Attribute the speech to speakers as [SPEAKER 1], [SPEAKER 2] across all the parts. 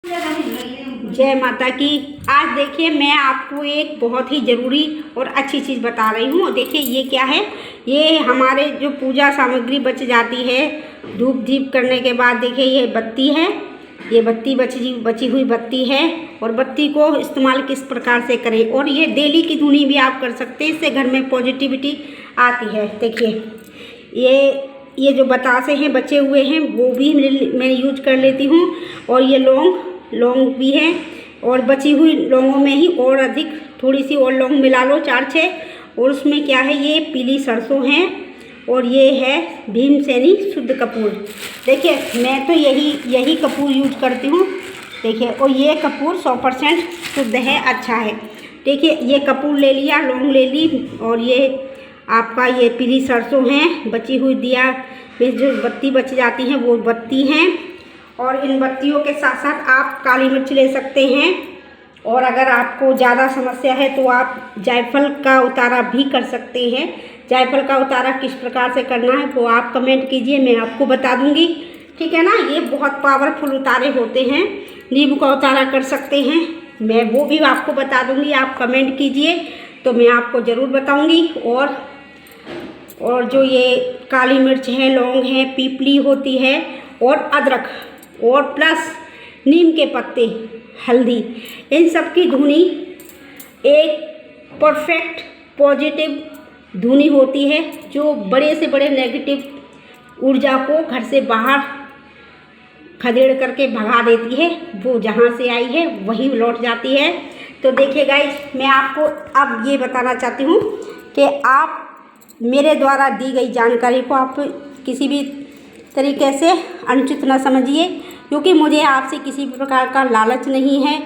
[SPEAKER 1] जय माता की। आज देखिए मैं आपको एक बहुत ही ज़रूरी और अच्छी चीज़ बता रही हूँ। देखिए ये क्या है, ये हमारे जो पूजा सामग्री बच जाती है धूप दीप करने के बाद। देखिए ये बत्ती है, ये बत्ती बची हुई बत्ती है। और बत्ती को इस्तेमाल किस प्रकार से करें, और ये डेली की धुनी भी आप कर सकते हैं, इससे घर में पॉजिटिविटी आती है। देखिए ये जो बतासे हैं बचे हुए हैं वो भी मैं यूज कर लेती हूँ। और ये लौंग भी है, और बची हुई लौंगों में ही और अधिक थोड़ी सी और लौंग मिला लो 4-6। और उसमें क्या है, ये पीली सरसों है, और ये है भीमसेनी शुद्ध कपूर। देखिए मैं तो यही कपूर यूज करती हूँ। देखिए और ये कपूर 100% शुद्ध है, अच्छा है। देखिए ये कपूर ले लिया, लौंग ले ली, और ये आपका ये पीली सरसों है, बची हुई दिया में जो बत्ती बच जाती है वो बत्ती हैं। और इन बत्तियों के साथ साथ आप काली मिर्च ले सकते हैं। और अगर आपको ज़्यादा समस्या है तो आप जायफल का उतारा भी कर सकते हैं। जायफल का उतारा किस प्रकार से करना है वो आप कमेंट कीजिए, मैं आपको बता दूंगी, ठीक है ना। ये बहुत पावरफुल उतारे होते हैं। नींबू का उतारा कर सकते हैं, मैं वो भी आपको बता दूंगी। आप कमेंट कीजिए तो मैं आपको ज़रूर बताऊँगी। और जो ये काली मिर्च है, लौंग है, पीपली होती है, और अदरक, और प्लस नीम के पत्ते, हल्दी, इन सब की धुनी एक परफेक्ट पॉजिटिव धुनी होती है, जो बड़े से बड़े नेगेटिव ऊर्जा को घर से बाहर खदेड़ करके भगा देती है। वो जहाँ से आई है वहीं लौट जाती है। तो देखिए गाइस, मैं आपको अब ये बताना चाहती हूँ कि आप मेरे द्वारा दी गई जानकारी को आप किसी भी तरीके से अनुचित न समझिए, क्योंकि मुझे आपसे किसी भी प्रकार का लालच नहीं है,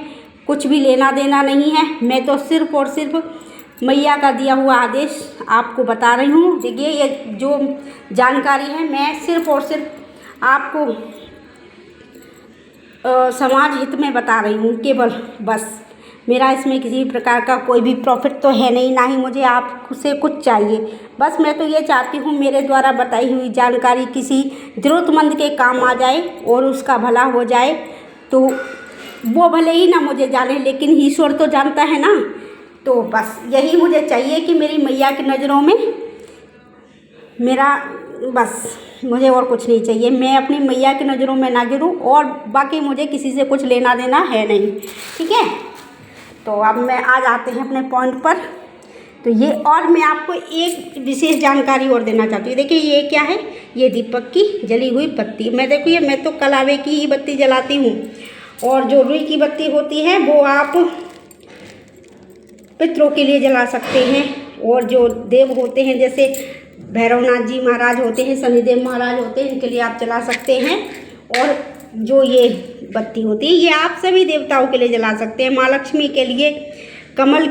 [SPEAKER 1] कुछ भी लेना देना नहीं है। मैं तो सिर्फ़ और सिर्फ मैया का दिया हुआ आदेश आपको बता रही हूँ। देखिए ये जो जानकारी है मैं सिर्फ़ और सिर्फ आपको समाज हित में बता रही हूँ केवल, बस। मेरा इसमें किसी प्रकार का कोई भी प्रॉफिट तो है नहीं, ना ही मुझे आपसे कुछ चाहिए। बस मैं तो ये चाहती हूँ मेरे द्वारा बताई हुई जानकारी किसी ज़रूरतमंद के काम आ जाए और उसका भला हो जाए। तो वो भले ही ना मुझे जाने, लेकिन ईश्वर तो जानता है ना। तो बस यही मुझे चाहिए कि मेरी मैया की नज़रों में मेरा, बस मुझे और कुछ नहीं चाहिए। मैं अपनी मैया की नज़रों में ना गिरूँ, और बाकी मुझे किसी से कुछ लेना देना है नहीं, ठीक है। तो अब मैं आ जाते हैं अपने पॉइंट पर। तो ये, और मैं आपको एक विशेष जानकारी और देना चाहती हूँ। देखिए ये क्या है, ये दीपक की जली हुई बत्ती। मैं तो कलावे की ही बत्ती जलाती हूँ। और जो रुई की बत्ती होती है वो आप पितरों के लिए जला सकते हैं। और जो देव होते हैं, जैसे भैरवनाथ जी महाराज होते हैं, शनिदेव महाराज होते हैं, इनके लिए आप जला सकते हैं। और जो ये बत्ती होती है ये आप सभी देवताओं के लिए जला सकते हैं। माँ लक्ष्मी के लिए कमल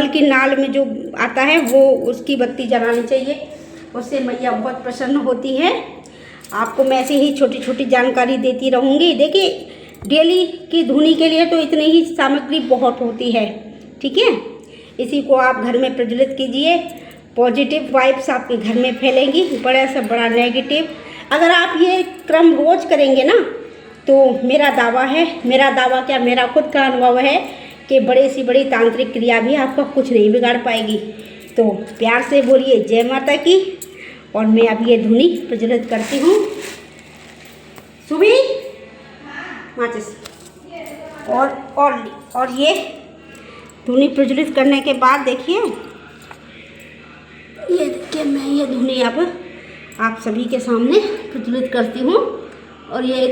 [SPEAKER 1] की नाल में जो आता है वो, उसकी बत्ती जलानी चाहिए, उससे मैया बहुत प्रसन्न होती है। आपको मैं ऐसे ही छोटी छोटी जानकारी देती रहूँगी। देखिए डेली की धुनी के लिए तो इतनी ही सामग्री बहुत होती है, ठीक है। इसी को आप घर में प्रज्वलित कीजिए, पॉजिटिव वाइब्स आपके घर में फैलेंगी, बड़ा से बड़ा नेगेटिव। अगर आप ये क्रम रोज करेंगे ना, तो मेरा खुद का अनुभव है कि बड़े से बड़ी तांत्रिक क्रिया भी आपका कुछ नहीं बिगाड़ पाएगी। तो प्यार से बोलिए जय माता की। और मैं अब ये धुनी प्रज्वलित करती हूँ। सुबी माचिस, और ये धुनी प्रज्वलित करने के बाद देखिए मैं ये धुनी अब आप सभी के सामने प्रज्वलित करती हूँ। और ये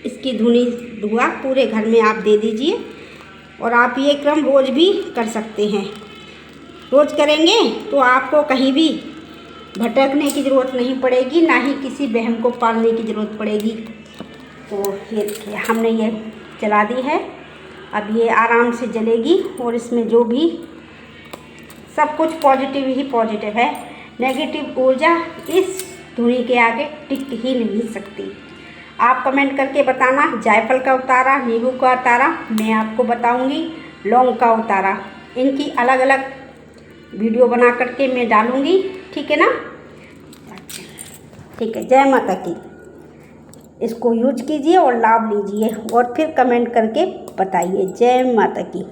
[SPEAKER 1] इसकी धुआं पूरे घर में आप दे दीजिए। और आप ये क्रम रोज़ भी कर सकते हैं। रोज़ करेंगे तो आपको कहीं भी भटकने की ज़रूरत नहीं पड़ेगी, ना ही किसी बहन को पालने की ज़रूरत पड़ेगी। तो ये देखिए हमने ये जला दी है, अब ये आराम से जलेगी। और इसमें जो भी सब कुछ पॉजिटिव ही पॉजिटिव है। नेगेटिव ऊर्जा इस धुनी के आगे टिक ही नहीं सकती। आप कमेंट करके बताना, जायफल का उतारा, नींबू का उतारा मैं आपको बताऊंगी, लौंग का उतारा, इनकी अलग अलग वीडियो बना करके मैं डालूंगी, ठीक है ना। अच्छा ठीक है, जय माता की। इसको यूज कीजिए और लाभ लीजिए और फिर कमेंट करके बताइए। जय माता की।